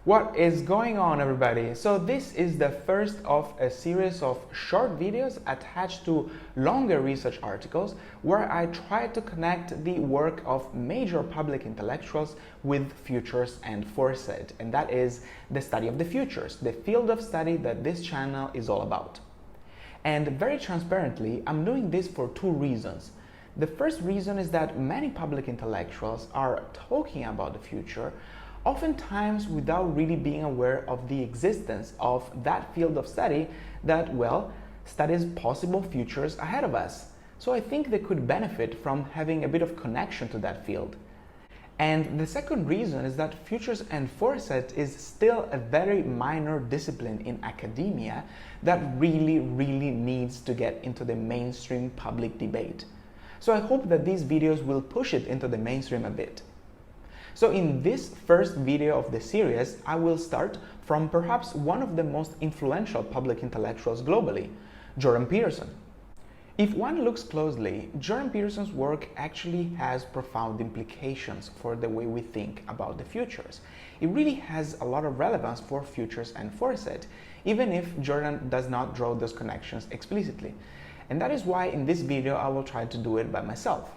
What is going on, everybody? So this is the first of a series of short videos attached to longer research articles where I try to connect the work of major public intellectuals with futures and foresight, and that is the study of the futures, the field of study that this channel is all about. And very transparently, I'm doing this for two reasons. The first reason is that many public intellectuals are talking about the future, oftentimes without really being aware of the existence of that field of study that, well, studies possible futures ahead of us. So I think they could benefit from having a bit of connection to that field. And the second reason is that futures and foresight is still a very minor discipline in academia that really needs to get into the mainstream public debate. So I hope that these videos will push it into the mainstream a bit. So in this first video of the series, I will start from perhaps one of the most influential public intellectuals globally, Jordan Peterson. If one looks closely, Jordan Peterson's work actually has profound implications for the way we think about the futures. It really has a lot of relevance for futures and foresight, even if Jordan does not draw those connections explicitly. And that is why in this video I will try to do it by myself.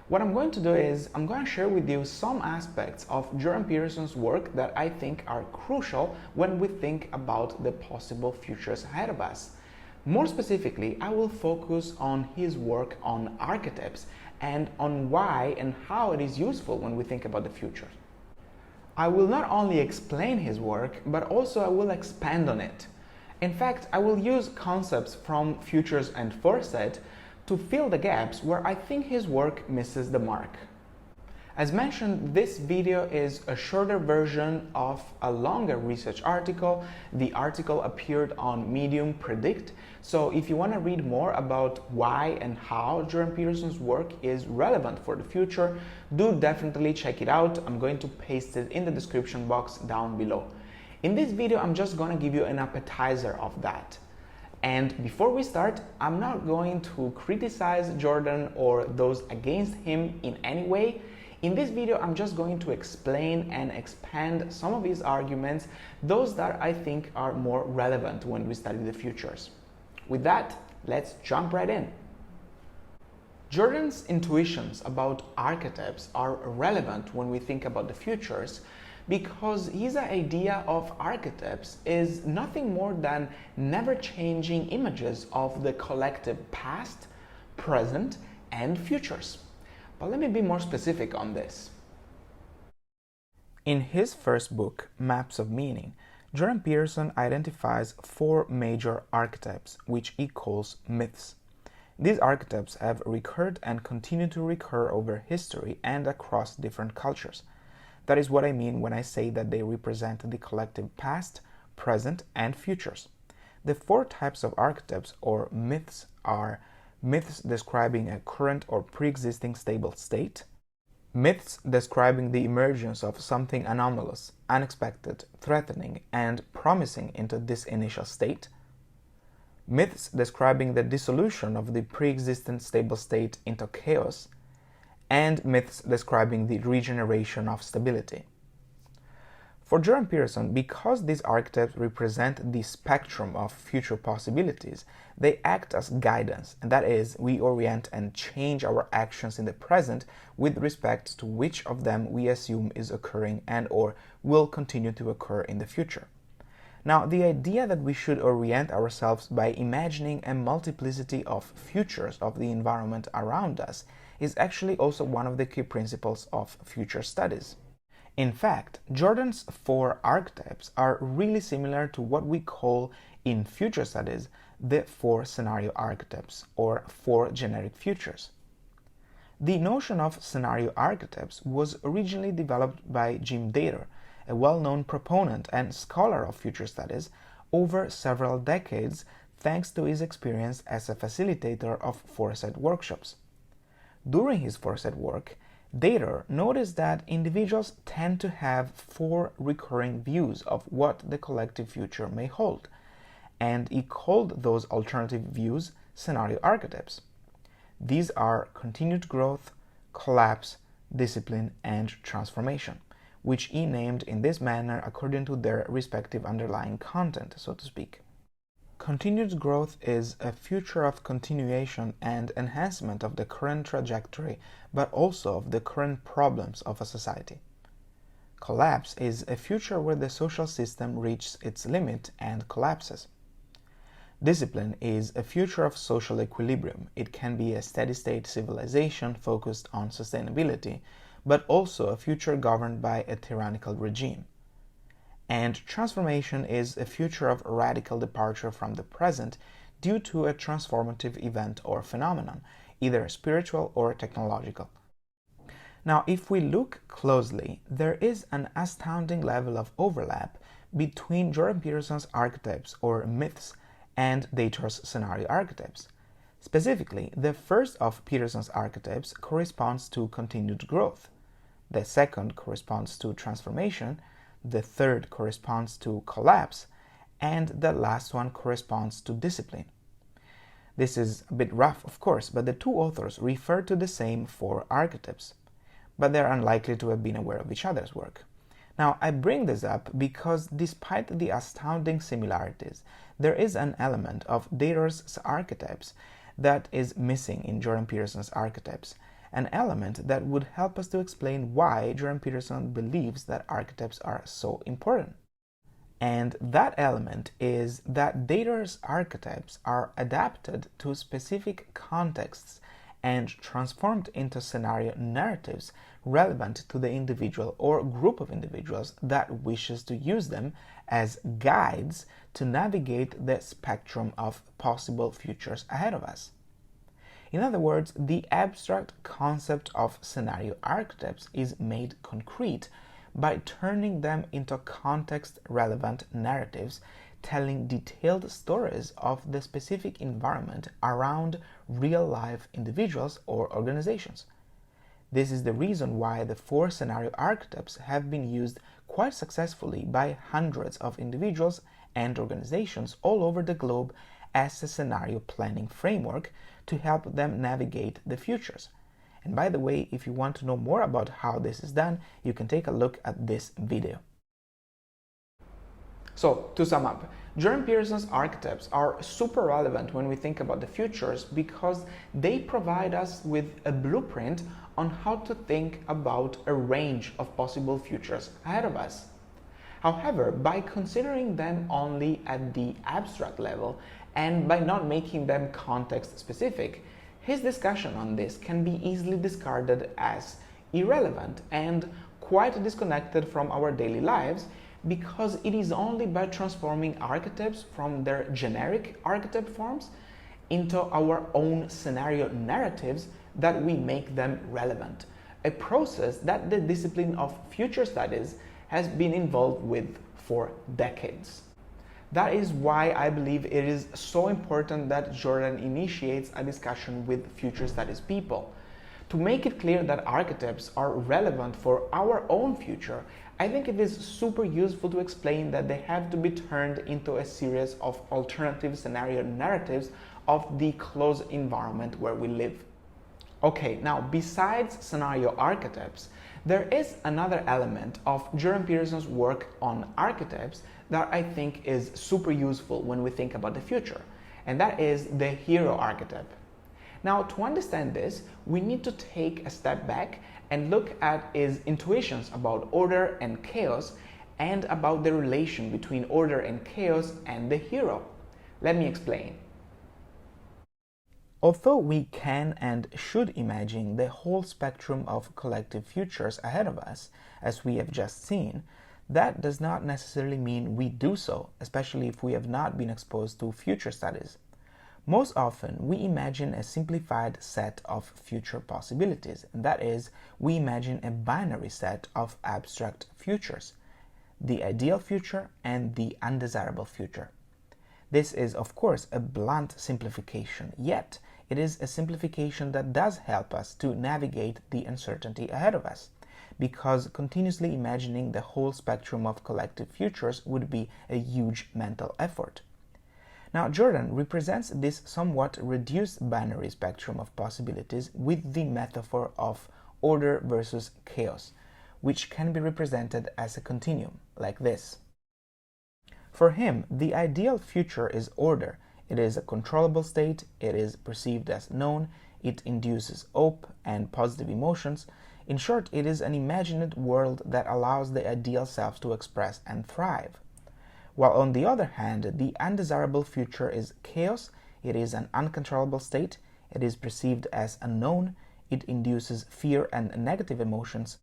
What I'm going to do is I'm going to share with you some aspects of Jordan Peterson's work that I think are crucial when we think about the possible futures ahead of us. More specifically, I will focus on his work on archetypes and on why and how it is useful when we think about the future. I will not only explain his work, but also I will expand on it. In fact, I will use concepts from futures and foresight to fill the gaps where I think his work misses the mark. As mentioned, this video is a shorter version of a longer research article. The article appeared on Medium Predict, so if you want to read more about why and how Jordan Peterson's work is relevant for the future, do definitely check it out. I'm going to paste it in the description box down below. In this video, I'm just going to give you an appetizer of that. And before we start, I'm not going to criticize Jordan or those against him in any way. In this video, I'm just going to explain and expand some of his arguments, those that I think are more relevant when we study the futures. With that, let's jump right in. Jordan's intuitions about archetypes are relevant when we think about the futures, because his idea of archetypes is nothing more than never-changing images of the collective past, present, and futures. But let me be more specific on this. In his first book, Maps of Meaning, Jordan Peterson identifies four major archetypes, which he calls myths. These archetypes have recurred and continue to recur over history and across different cultures. That is what I mean when I say that they represent the collective past, present, and futures. The four types of archetypes or myths are myths describing a current or pre-existing stable state, myths describing the emergence of something anomalous, unexpected, threatening, and promising into this initial state, myths describing the dissolution of the pre-existing stable state into chaos, and myths describing the regeneration of stability. For Jordan Peterson, because these archetypes represent the spectrum of future possibilities, they act as guidance, and that is, we orient and change our actions in the present with respect to which of them we assume is occurring and or will continue to occur in the future. Now, the idea that we should orient ourselves by imagining a multiplicity of futures of the environment around us is actually also one of the key principles of future studies. In fact, Jordan's four archetypes are really similar to what we call in future studies the four scenario archetypes, or four generic futures. The notion of scenario archetypes was originally developed by Jim Dator, a well-known proponent and scholar of future studies, over several decades thanks to his experience as a facilitator of foresight workshops. During his foresight work, Dator noticed that individuals tend to have four recurring views of what the collective future may hold, and he called those alternative views scenario archetypes. These are continued growth, collapse, discipline, and transformation, which he named in this manner according to their respective underlying content, so to speak. Continued growth is a future of continuation and enhancement of the current trajectory, but also of the current problems of a society. Collapse is a future where the social system reaches its limit and collapses. Discipline is a future of social equilibrium. It can be a steady-state civilization focused on sustainability, but also a future governed by a tyrannical regime. And transformation is a future of radical departure from the present due to a transformative event or phenomenon, either spiritual or technological. Now, if we look closely, there is an astounding level of overlap between Jordan Peterson's archetypes or myths and Dator's scenario archetypes. Specifically, the first of Peterson's archetypes corresponds to continued growth, the second corresponds to transformation, the third corresponds to collapse, and the last one corresponds to discipline. This is a bit rough, of course, but the two authors refer to the same four archetypes, but they're unlikely to have been aware of each other's work. Now, I bring this up because despite the astounding similarities, there is an element of Dator's archetypes that is missing in Jordan Peterson's archetypes, an element that would help us to explain why Jordan Peterson believes that archetypes are so important. And that element is that Dator's archetypes are adapted to specific contexts and transformed into scenario narratives relevant to the individual or group of individuals that wishes to use them as guides to navigate the spectrum of possible futures ahead of us. In other words, the abstract concept of scenario archetypes is made concrete by turning them into context-relevant narratives telling detailed stories of the specific environment around real-life individuals or organizations. This is the reason why the four scenario archetypes have been used quite successfully by hundreds of individuals and organizations all over the globe as a scenario planning framework to help them navigate the futures. And by the way, if you want to know more about how this is done, you can take a look at this video. So, to sum up, Jordan Peterson's archetypes are super relevant when we think about the futures because they provide us with a blueprint on how to think about a range of possible futures ahead of us. However, by considering them only at the abstract level and by not making them context-specific, his discussion on this can be easily discarded as irrelevant and quite disconnected from our daily lives because it is only by transforming archetypes from their generic archetype forms into our own scenario narratives that we make them relevant, a process that the discipline of future studies has been involved with for decades. That is why I believe it is so important that Jordan initiates a discussion with future studies people. To make it clear that archetypes are relevant for our own future, I think it is super useful to explain that they have to be turned into a series of alternative scenario narratives of the close environment where we live. Okay, now besides scenario archetypes, there is another element of Jordan Peterson's work on archetypes that I think is super useful when we think about the future, and that is the hero archetype. Now, to understand this, we need to take a step back and look at his intuitions about order and chaos and about the relation between order and chaos and the hero. Let me explain. Although we can and should imagine the whole spectrum of collective futures ahead of us, as we have just seen, that does not necessarily mean we do so, especially if we have not been exposed to future studies. Most often, we imagine a simplified set of future possibilities, and that is, we imagine a binary set of abstract futures, the ideal future and the undesirable future. This is, of course, a blunt simplification, yet it is a simplification that does help us to navigate the uncertainty ahead of us, because continuously imagining the whole spectrum of collective futures would be a huge mental effort. Now, Jordan represents this somewhat reduced binary spectrum of possibilities with the metaphor of order versus chaos, which can be represented as a continuum, like this. For him, the ideal future is order. It is a controllable state, it is perceived as known, it induces hope and positive emotions. In short, it is an imagined world that allows the ideal self to express and thrive. While on the other hand, the undesirable future is chaos, it is an uncontrollable state, it is perceived as unknown, it induces fear and negative emotions.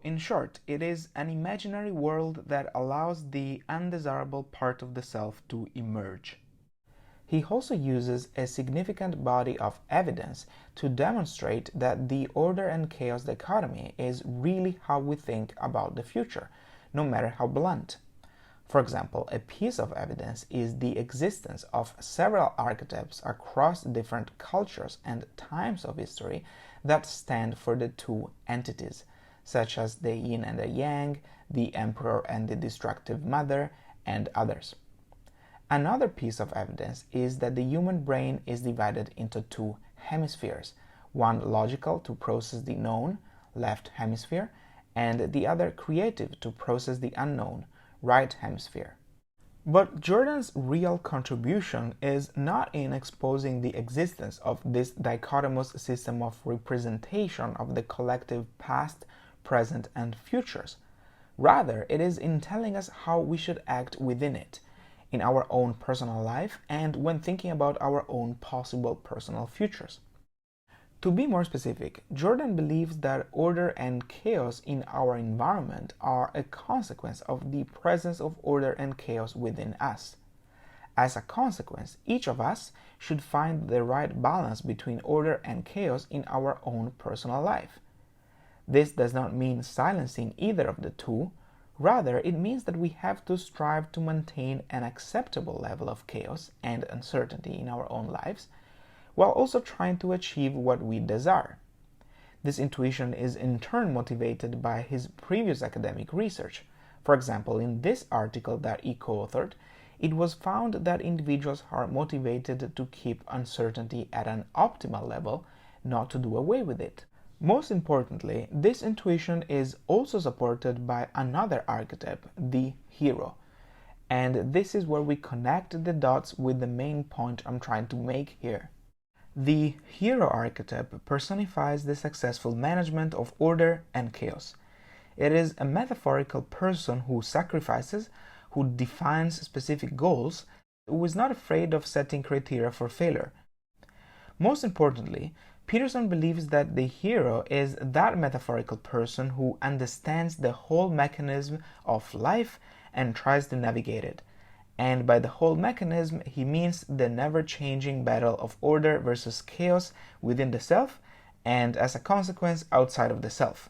In short, it is an imaginary world that allows the undesirable part of the self to emerge. He also uses a significant body of evidence to demonstrate that the order and chaos dichotomy is really how we think about the future, no matter how blunt. For example, a piece of evidence is the existence of several archetypes across different cultures and times of history that stand for the two entities, such as the yin and the yang, the emperor and the destructive mother, and others. Another piece of evidence is that the human brain is divided into two hemispheres, one logical to process the known, left hemisphere, and the other creative to process the unknown, right hemisphere. But Jordan's real contribution is not in exposing the existence of this dichotomous system of representation of the collective past, present, and futures. Rather, it is in telling us how we should act within it, in our own personal life and when thinking about our own possible personal futures. To be more specific, Jordan believes that order and chaos in our environment are a consequence of the presence of order and chaos within us. As a consequence, each of us should find the right balance between order and chaos in our own personal life. This does not mean silencing either of the two. Rather, it means that we have to strive to maintain an acceptable level of chaos and uncertainty in our own lives, while also trying to achieve what we desire. This intuition is in turn motivated by his previous academic research. For example, in this article that he co-authored, it was found that individuals are motivated to keep uncertainty at an optimal level, not to do away with it. Most importantly, this intuition is also supported by another archetype, the hero. And this is where we connect the dots with the main point I'm trying to make here. The hero archetype personifies the successful management of order and chaos. It is a metaphorical person who sacrifices, who defines specific goals, who is not afraid of setting criteria for failure. Most importantly, Peterson believes that the hero is that metaphorical person who understands the whole mechanism of life and tries to navigate it. And by the whole mechanism, he means the never-changing battle of order versus chaos within the self, and as a consequence, outside of the self.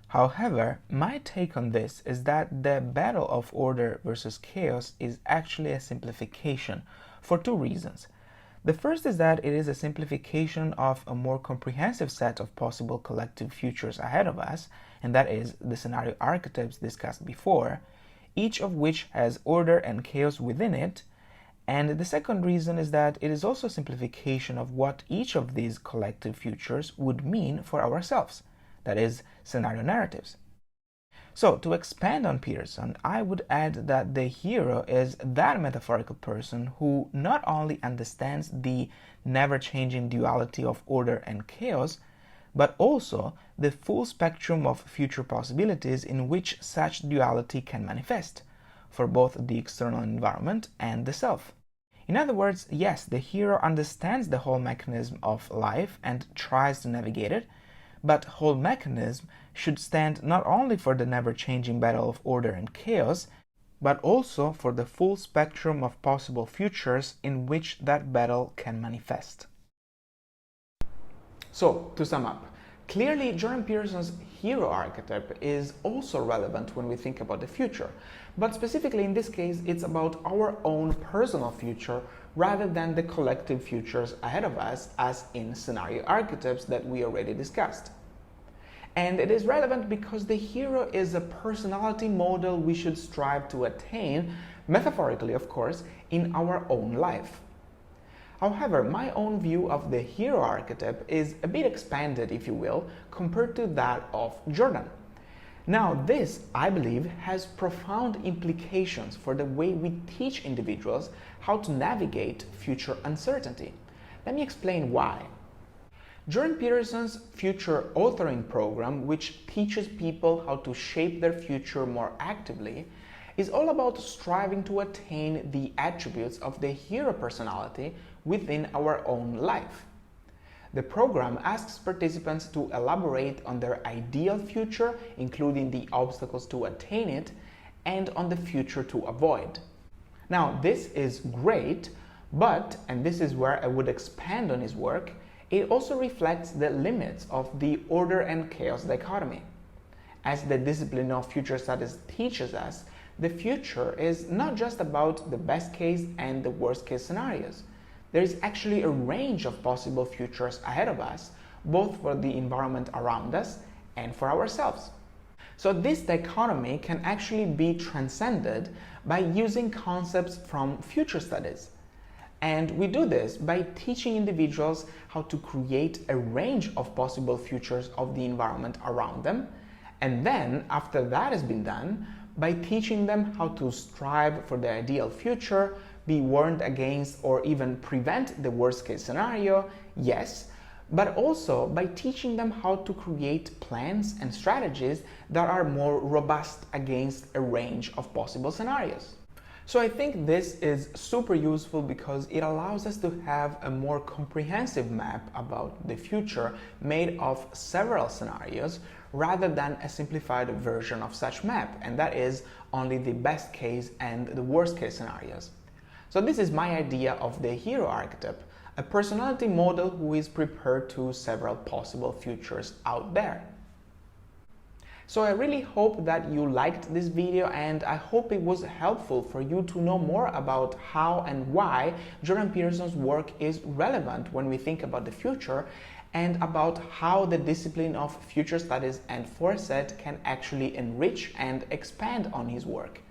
However, my take on this is that the battle of order versus chaos is actually a simplification for two reasons. The first is that it is a simplification of a more comprehensive set of possible collective futures ahead of us, and that is the scenario archetypes discussed before, each of which has order and chaos within it. And the second reason is that it is also a simplification of what each of these collective futures would mean for ourselves, that is, scenario narratives. So, to expand on Peterson, I would add that the hero is that metaphorical person who not only understands the never-changing duality of order and chaos, but also the full spectrum of future possibilities in which such duality can manifest, for both the external environment and the self. In other words, yes, the hero understands the whole mechanism of life and tries to navigate it, but whole mechanism should stand not only for the never-changing battle of order and chaos, but also for the full spectrum of possible futures in which that battle can manifest. So, to sum up, clearly Jordan Peterson's hero archetype is also relevant when we think about the future, but specifically in this case it's about our own personal future rather than the collective futures ahead of us as in scenario archetypes that we already discussed. And it is relevant because the hero is a personality model we should strive to attain, metaphorically of course, in our own life. However, my own view of the hero archetype is a bit expanded, if you will, compared to that of Jordan. Now, this, I believe, has profound implications for the way we teach individuals how to navigate future uncertainty. Let me explain why. During Peterson's future authoring program, which teaches people how to shape their future more actively, is all about striving to attain the attributes of the hero personality within our own life. The program asks participants to elaborate on their ideal future, including the obstacles to attain it, and on the future to avoid. Now, this is great, but, and this is where I would expand on his work, it also reflects the limits of the order and chaos dichotomy. As the discipline of future studies teaches us, the future is not just about the best case and the worst case scenarios. There is actually a range of possible futures ahead of us, both for the environment around us and for ourselves. So this dichotomy can actually be transcended by using concepts from future studies. And we do this by teaching individuals how to create a range of possible futures of the environment around them, and then, after that has been done, by teaching them how to strive for the ideal future, be warned against or even prevent the worst case scenario, yes, but also by teaching them how to create plans and strategies that are more robust against a range of possible scenarios. So I think this is super useful because it allows us to have a more comprehensive map about the future made of several scenarios rather than a simplified version of such map, and that is only the best case and the worst case scenarios. So this is my idea of the hero archetype, a personality model who is prepared to several possible futures out there. So I really hope that you liked this video, and I hope it was helpful for you to know more about how and why Jordan Peterson's work is relevant when we think about the future, and about how the discipline of future studies and foresight can actually enrich and expand on his work.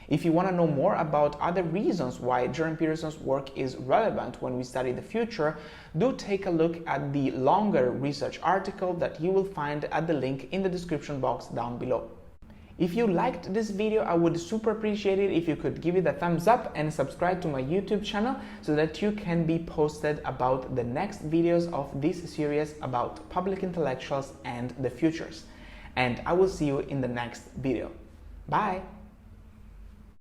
If you want to know more about other reasons why Jordan Peterson's work is relevant when we study the future, do take a look at the longer research article that you will find at the link in the description box down below. If you liked this video, I would super appreciate it if you could give it a thumbs up and subscribe to my YouTube channel so that you can be posted about the next videos of this series about public intellectuals and the futures. And I will see you in the next video. Bye!